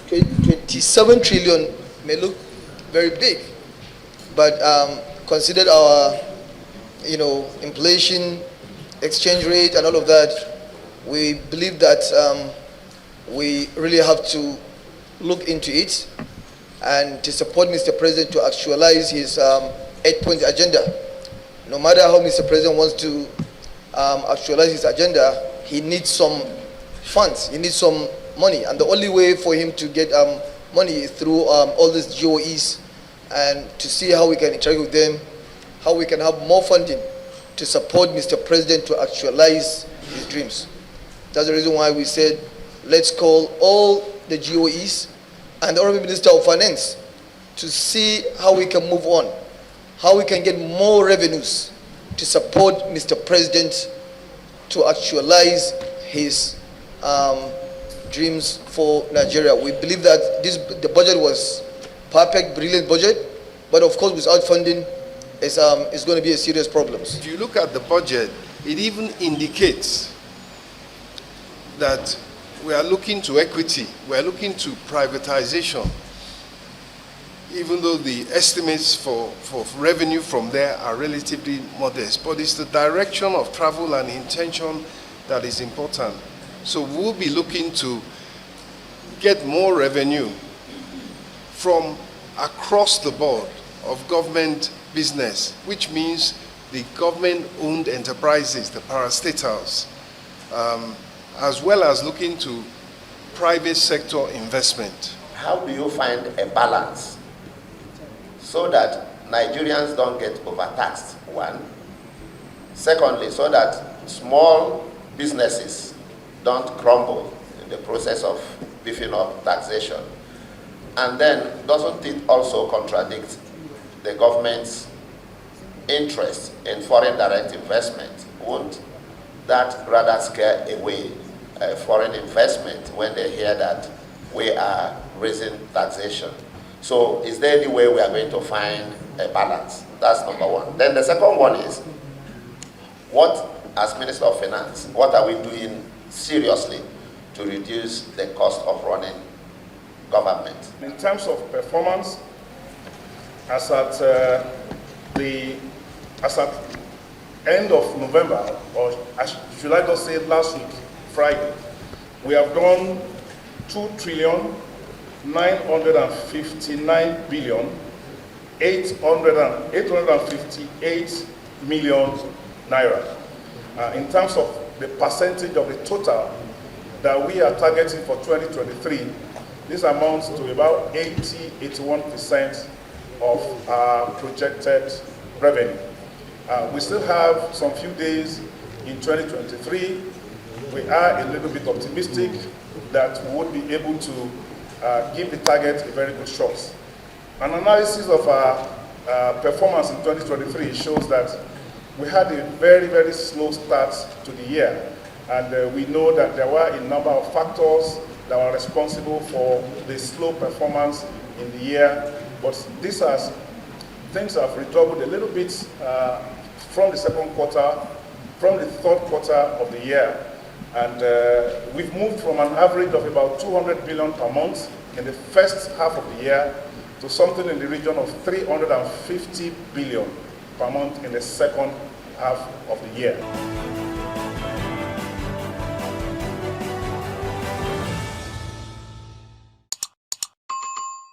27 trillion may look very big, but considered our, inflation, exchange rate, and all of that, we believe that we really have to look into it and to support Mr. President to actualize his 8-point agenda. No matter how Mr. President wants to actualize his agenda, he needs some funds, he needs some money, and the only way for him to get money is through all these GOEs, and to see how we can interact with them, how we can have more funding to support Mr. President to actualize his dreams. That's the reason why we said, let's call all the GOEs and the Honorable Minister of Finance to see how we can move on, how we can get more revenues to support Mr. President to actualize his dreams for Nigeria. We believe that the budget was perfect, brilliant budget, but of course without funding, it's going to be a serious problem. If you look at the budget, it even indicates that we are looking to equity, we are looking to privatization, even though the estimates for revenue from there are relatively modest. But it's the direction of travel and intention that is important. So we'll be looking to get more revenue from across the board of government business, which means the government-owned enterprises, the parastatals, as well as looking to private sector investment. How do you find a balance so that Nigerians don't get overtaxed, one? Secondly, so that small businesses don't crumble in the process of beefing up taxation? And then, doesn't it also contradict the government's interest in foreign direct investment? Won't that rather scare away foreign investment when they hear that we are raising taxation? So is there any way we are going to find a balance? That's number one. Then the second one is, what, as Minister of Finance, what are we doing seriously to reduce the cost of running government? In terms of performance, as at end of November, or should I just say last week, Friday, we have done 2,959,858 million naira. In terms of the percentage of the total that we are targeting for 2023, this amounts to about 81% of our projected revenue. We still have some few days in 2023. We are a little bit optimistic that we would be able to give the target a very good shot. An analysis of our performance in 2023 shows that we had a very, very slow start to the year. And we know that there were a number of factors that were responsible for the slow performance in the year. But things have redoubled a little bit from the second quarter, from the third quarter of the year. And we've moved from an average of about 200 billion per month in the first half of the year to something in the region of 350 billion per month in the second half of the year.